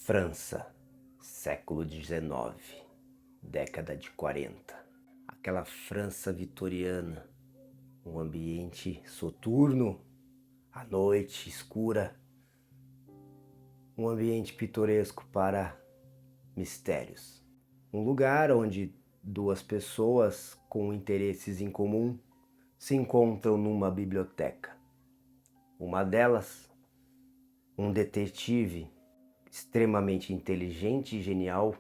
França, século XIX, década de 40. Aquela França vitoriana, um ambiente soturno, a noite escura, um ambiente pitoresco para mistérios. Um lugar onde duas pessoas com interesses em comum se encontram numa biblioteca. Uma delas, um detetive extremamente inteligente e genial,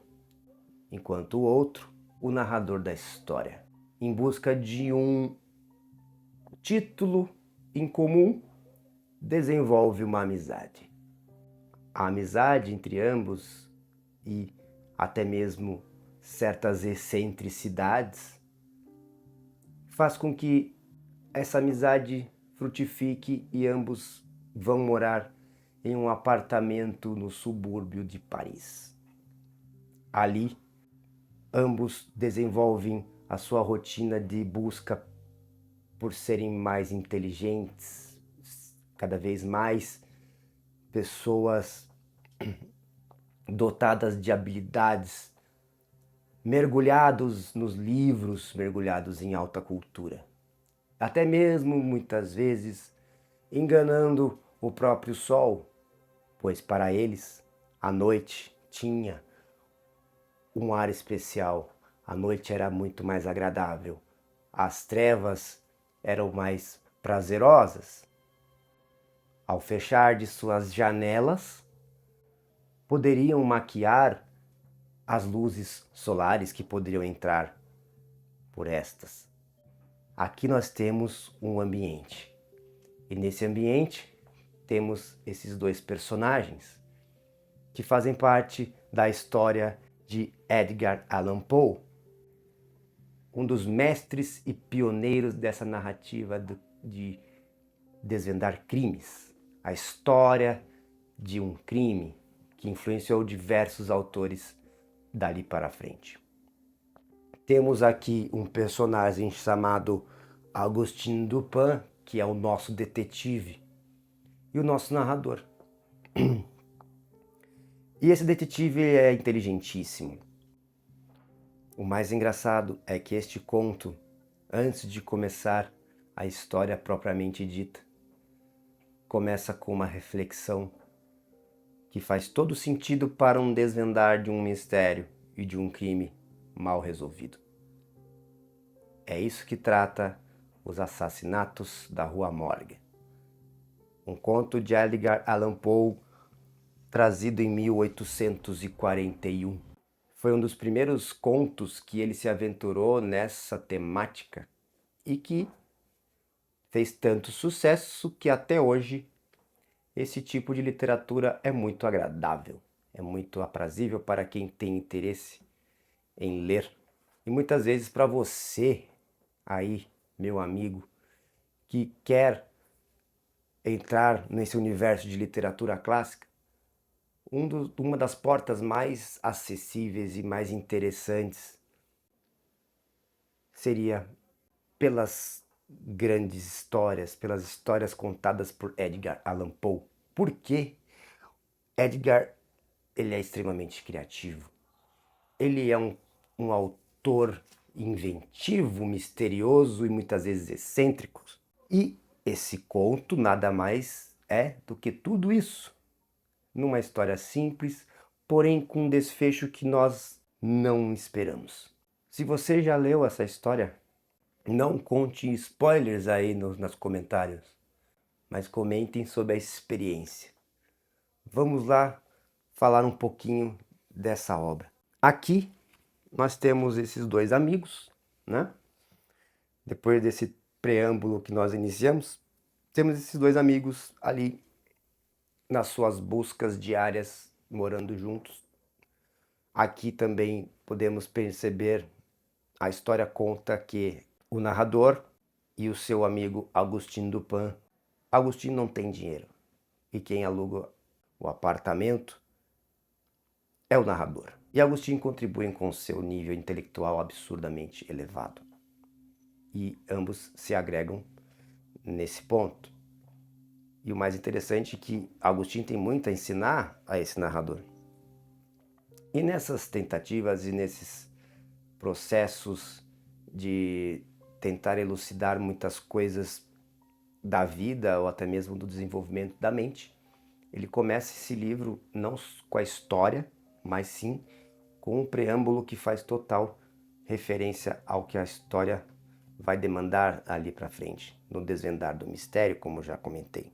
enquanto o outro, o narrador da história, em busca de um título em comum, desenvolve uma amizade. A amizade entre ambos e até mesmo certas excentricidades faz com que essa amizade frutifique e ambos vão morar em um apartamento no subúrbio de Paris. Ali, ambos desenvolvem a sua rotina de busca por serem mais inteligentes, cada vez mais pessoas dotadas de habilidades, mergulhados nos livros, mergulhados em alta cultura. Até mesmo, muitas vezes, enganando o próprio sol, pois para eles a noite tinha um ar especial. A noite era muito mais agradável. As trevas eram mais prazerosas. Ao fechar de suas janelas, poderiam maquiar as luzes solares que poderiam entrar por estas. Aqui nós temos um ambiente. E nesse ambiente temos esses dois personagens que fazem parte da história de Edgar Allan Poe, um dos mestres e pioneiros dessa narrativa de desvendar crimes. A história de um crime que influenciou diversos autores dali para frente. Temos aqui um personagem chamado Augustin Dupin, que é o nosso detetive e o nosso narrador. E esse detetive é inteligentíssimo. O mais engraçado é que este conto, antes de começar a história propriamente dita, começa com uma reflexão que faz todo sentido para um desvendar de um mistério e de um crime mal resolvido. É isso que trata Os Assassinatos da Rua Morgue, um conto de Edgar Allan Poe, trazido em 1841. Foi um dos primeiros contos que ele se aventurou nessa temática e que fez tanto sucesso que até hoje esse tipo de literatura é muito agradável, é muito aprazível para quem tem interesse em ler. E muitas vezes para você aí, meu amigo, que quer entrar nesse universo de literatura clássica, uma das portas mais acessíveis e mais interessantes seria pelas grandes histórias, pelas histórias contadas por Edgar Allan Poe. Por quê? Edgar, ele é extremamente criativo. Ele é um autor inventivo, misterioso e muitas vezes excêntrico. E esse conto nada mais é do que tudo isso, numa história simples, porém com um desfecho que nós não esperamos. Se você já leu essa história, não conte spoilers aí nos comentários, mas comentem sobre a experiência. Vamos lá falar um pouquinho dessa obra. Aqui nós temos esses dois amigos, né? Depois desse preâmbulo que nós iniciamos, temos esses dois amigos ali nas suas buscas diárias, morando juntos. Aqui também podemos perceber, a história conta que o narrador e o seu amigo Augustin Dupin, Augustin não tem dinheiro e quem aluga o apartamento é o narrador. E Augustin contribui com seu nível intelectual absurdamente elevado. E ambos se agregam nesse ponto. E o mais interessante é que Augustin tem muito a ensinar a esse narrador. E nessas tentativas e nesses processos de tentar elucidar muitas coisas da vida ou até mesmo do desenvolvimento da mente, ele começa esse livro não com a história, mas sim com um preâmbulo que faz total referência ao que a história vai demandar ali para frente, no desvendar do mistério, como já comentei.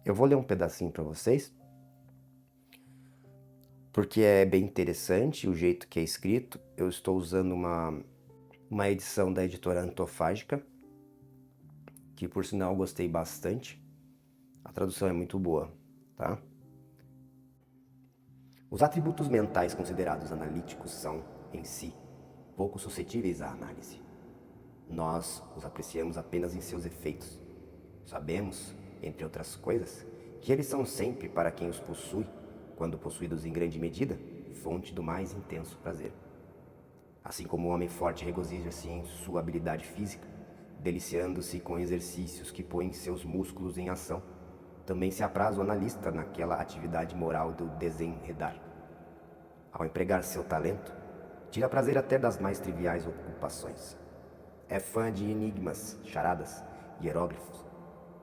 Eu vou ler um pedacinho para vocês, porque é bem interessante o jeito que é escrito. Eu estou usando uma edição da editora Antofágica, que por sinal gostei bastante. A tradução é muito boa, tá? Os atributos mentais considerados analíticos são, em si, pouco suscetíveis à análise. Nós os apreciamos apenas em seus efeitos. Sabemos, entre outras coisas, que eles são sempre, para quem os possui, quando possuídos em grande medida, fonte do mais intenso prazer. Assim como o homem forte regozija-se em sua habilidade física, deliciando-se com exercícios que põem seus músculos em ação, também se apraz o analista naquela atividade moral do desenredar. Ao empregar seu talento, tira prazer até das mais triviais ocupações. É fã de enigmas, charadas, hieróglifos.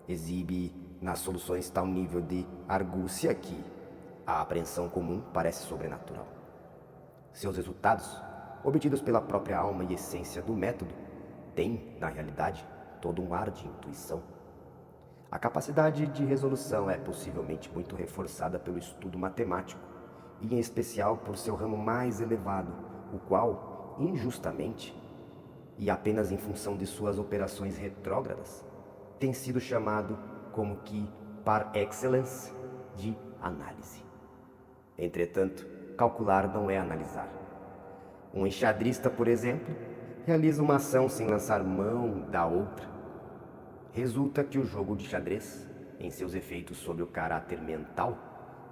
Exibe nas soluções tal nível de argúcia que a apreensão comum parece sobrenatural. Seus resultados, obtidos pela própria alma e essência do método, têm, na realidade, todo um ar de intuição. A capacidade de resolução é possivelmente muito reforçada pelo estudo matemático, e em especial por seu ramo mais elevado, o qual, injustamente, e apenas em função de suas operações retrógradas, tem sido chamado como que par excellence de análise. Entretanto, calcular não é analisar. Um enxadrista, por exemplo, realiza uma ação sem lançar mão da outra. Resulta que o jogo de xadrez, em seus efeitos sobre o caráter mental,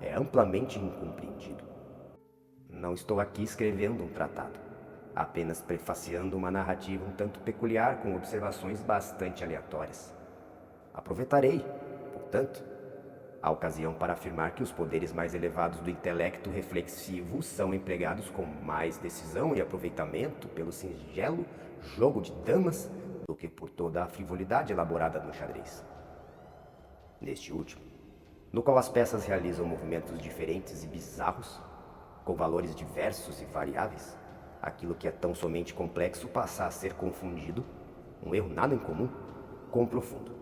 é amplamente incompreendido. Não estou aqui escrevendo um tratado, apenas prefaciando uma narrativa um tanto peculiar com observações bastante aleatórias. Aproveitarei, portanto, a ocasião para afirmar que os poderes mais elevados do intelecto reflexivo são empregados com mais decisão e aproveitamento pelo singelo jogo de damas do que por toda a frivolidade elaborada no xadrez. Neste último, no qual as peças realizam movimentos diferentes e bizarros, com valores diversos e variáveis, aquilo que é tão somente complexo passa a ser confundido, um erro nada em comum, com o profundo.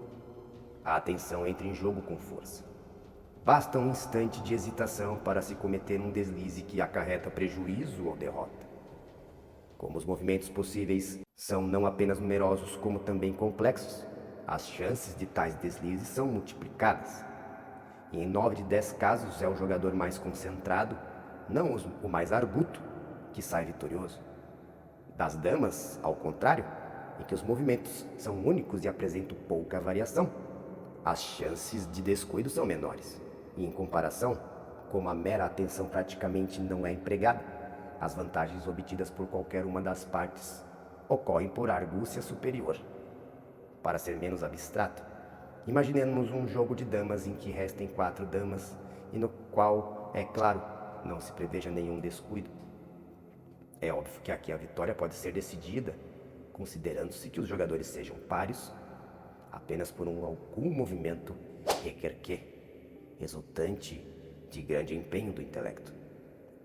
A atenção entra em jogo com força. Basta um instante de hesitação para se cometer um deslize que acarreta prejuízo ou derrota. Como os movimentos possíveis são não apenas numerosos, como também complexos, as chances de tais deslizes são multiplicadas. E em 9 de 10 casos é o jogador mais concentrado, não o mais arguto, que sai vitorioso. Das damas, ao contrário, em que os movimentos são únicos e apresentam pouca variação, as chances de descuido são menores. E em comparação, como a mera atenção praticamente não é empregada, as vantagens obtidas por qualquer uma das partes ocorrem por argúcia superior. Para ser menos abstrato, imaginemos um jogo de damas em que restem 4 damas e no qual, é claro, não se preveja nenhum descuido. É óbvio que aqui a vitória pode ser decidida, considerando-se que os jogadores sejam páreos, apenas por algum movimento requerquê, resultante de grande empenho do intelecto.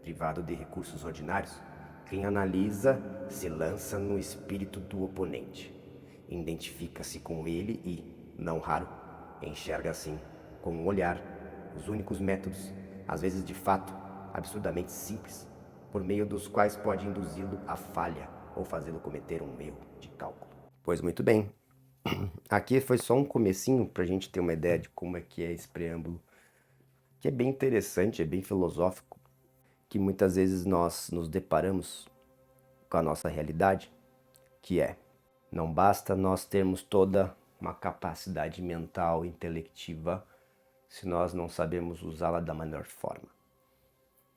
Privado de recursos ordinários, quem analisa se lança no espírito do oponente, identifica-se com ele e, não raro, enxerga assim, com um olhar, os únicos métodos, às vezes de fato, absurdamente simples, por meio dos quais pode induzi-lo à falha ou fazê-lo cometer um erro de cálculo. Pois muito bem, aqui foi só um comecinho para a gente ter uma ideia de como é que é esse preâmbulo, que é bem interessante, é bem filosófico, que muitas vezes nós nos deparamos com a nossa realidade, que é, não basta nós termos toda uma capacidade mental, intelectiva, se nós não sabemos usá-la da melhor forma.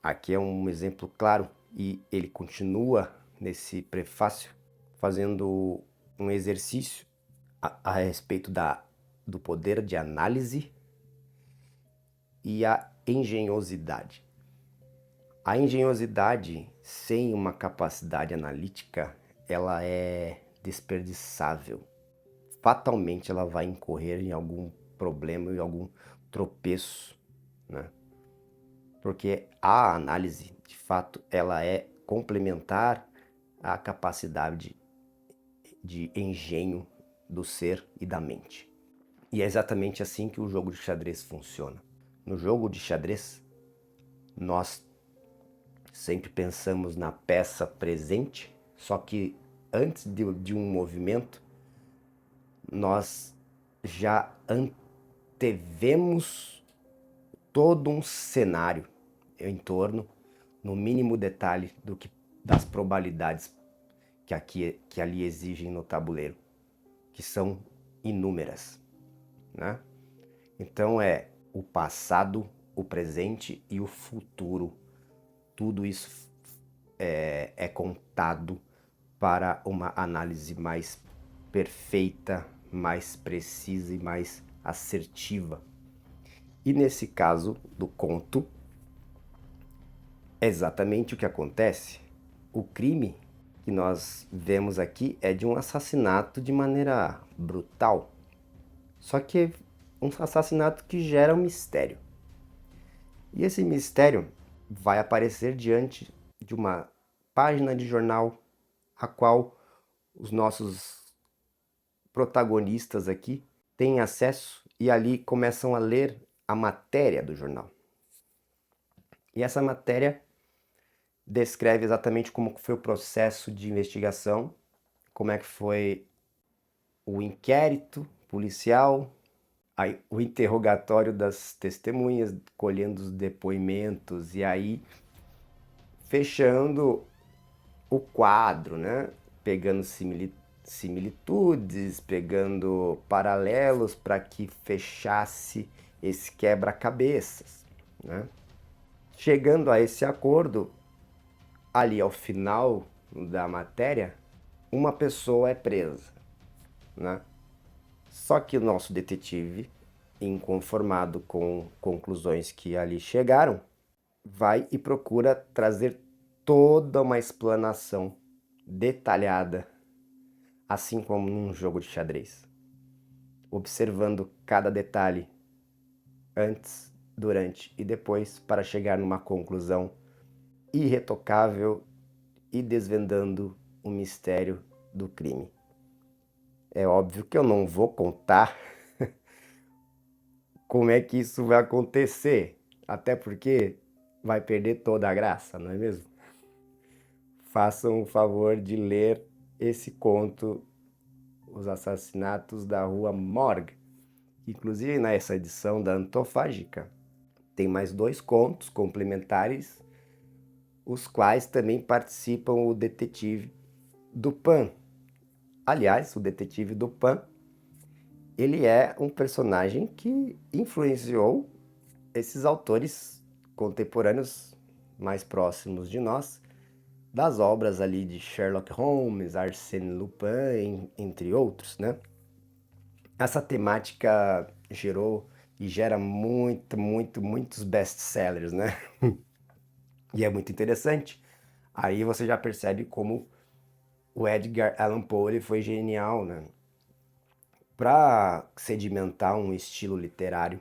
Aqui é um exemplo claro e ele continua nesse prefácio fazendo um exercício a respeito do poder de análise e a engenhosidade. A engenhosidade sem uma capacidade analítica, ela é desperdiçável. Fatalmente ela vai incorrer em algum problema, em algum tropeço, né? Porque a análise, de fato, ela é complementar à capacidade de engenho do ser e da mente. E é exatamente assim que o jogo de xadrez funciona. No jogo de xadrez, nós sempre pensamos na peça presente, só que antes de um movimento, nós já antevemos todo um cenário em torno, no mínimo detalhe, das probabilidades que ali exigem no tabuleiro, que são inúmeras, né? Então é o passado, o presente e o futuro. Tudo isso é contado para uma análise mais perfeita, mais precisa e mais assertiva. E nesse caso do conto, é exatamente o que acontece. O crime que nós vemos aqui é de um assassinato de maneira brutal. Só que um assassinato que gera um mistério. E esse mistério vai aparecer diante de uma página de jornal a qual os nossos protagonistas aqui têm acesso e ali começam a ler a matéria do jornal. E essa matéria descreve exatamente como foi o processo de investigação, como é que foi o inquérito policial, o interrogatório das testemunhas, colhendo os depoimentos e aí fechando o quadro, né? Pegando similitudes, pegando paralelos para que fechasse esse quebra-cabeças, né? Chegando a esse acordo, ali ao final da matéria, uma pessoa é presa, né? Só que o nosso detetive, inconformado com conclusões que ali chegaram, vai e procura trazer toda uma explanação detalhada, assim como num jogo de xadrez, observando cada detalhe antes, durante e depois para chegar numa conclusão irretocável e desvendando o mistério do crime. É óbvio que eu não vou contar como é que isso vai acontecer, até porque vai perder toda a graça, não é mesmo? Façam o favor de ler esse conto, Os Assassinatos da Rua Morgue. Inclusive, nessa edição da Antofágica, tem mais 2 contos complementares, os quais também participam o detetive Dupin. Aliás, o detetive Dupin, ele é um personagem que influenciou esses autores contemporâneos mais próximos de nós, das obras ali de Sherlock Holmes, Arsène Lupin, entre outros, né? Essa temática gerou e gera muitos best-sellers, né? E é muito interessante. Aí você já percebe como o Edgar Allan Poe ele foi genial, né? Para sedimentar um estilo literário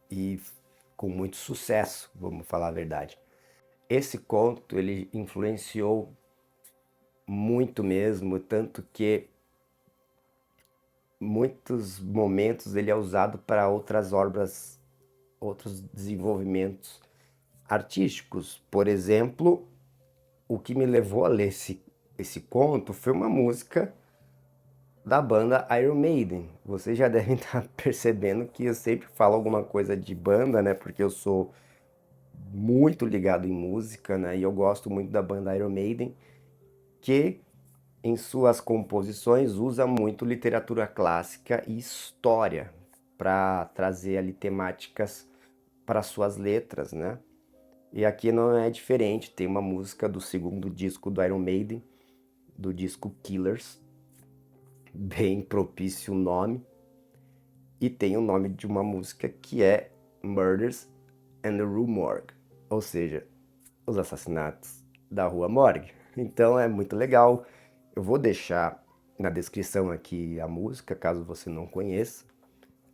e com muito sucesso, vamos falar a verdade. Esse conto ele influenciou muito mesmo, tanto que muitos momentos ele é usado para outras obras, outros desenvolvimentos artísticos. Por exemplo, o que me levou a ler esse conto foi uma música da banda Iron Maiden. Vocês já devem estar percebendo que eu sempre falo alguma coisa de banda, né? Porque eu sou muito ligado em música, né? E eu gosto muito da banda Iron Maiden, que em suas composições usa muito literatura clássica e história para trazer ali temáticas para suas letras, né? E aqui não é diferente, tem uma música do segundo disco do Iron Maiden, do disco Killers, bem propício o nome, e tem o nome de uma música que é Murders and the Rue Morgue. ou seja, os assassinatos da Rua Morgue. Então é muito legal. Eu vou deixar na descrição aqui a música, caso você não conheça.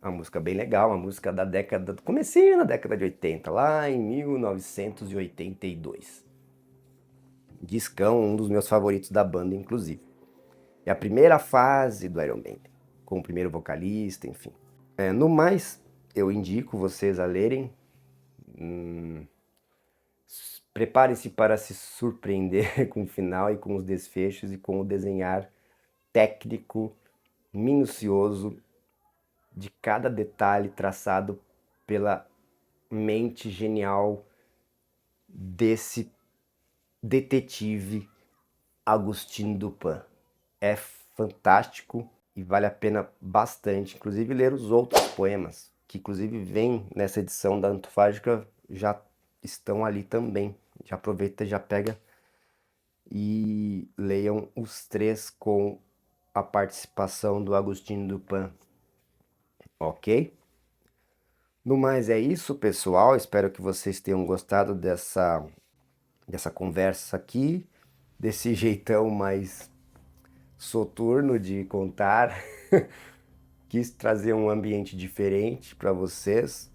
Uma música bem legal, uma música da década, comecinho na década de 80, lá em 1982. Discão, um dos meus favoritos da banda, inclusive. É a primeira fase do Iron Maiden, com o primeiro vocalista, enfim. No mais, eu indico vocês a lerem. Prepare-se para se surpreender com o final e com os desfechos e com o desenhar técnico, minucioso de cada detalhe traçado pela mente genial desse detetive Agustin Dupin. É fantástico e vale a pena bastante, inclusive ler os outros poemas, que inclusive vêm nessa edição da Antofágica, já estão ali também. Já aproveita, já pega e leiam os 3 com a participação do Agustin Dupin, ok? No mais é isso, pessoal. Espero que vocês tenham gostado dessa conversa aqui, desse jeitão mais soturno de contar. Quis trazer um ambiente diferente para vocês.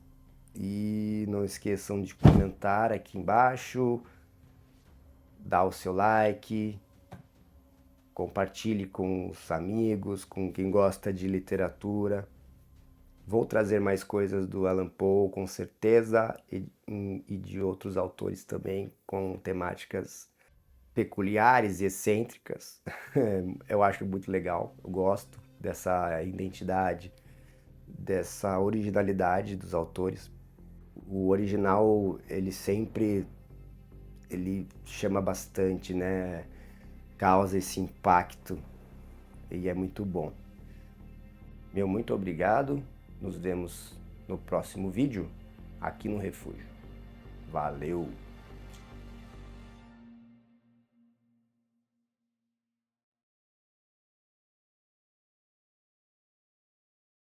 E não esqueçam de comentar aqui embaixo, dar o seu like, compartilhe com os amigos, com quem gosta de literatura. Vou trazer mais coisas do Allan Poe, com certeza, e de outros autores também, com temáticas peculiares e excêntricas. Eu acho muito legal, eu gosto dessa identidade, dessa originalidade dos autores. O original, ele chama bastante, né? Causa esse impacto e é muito bom. Meu muito obrigado, nos vemos no próximo vídeo aqui no Refúgio. Valeu!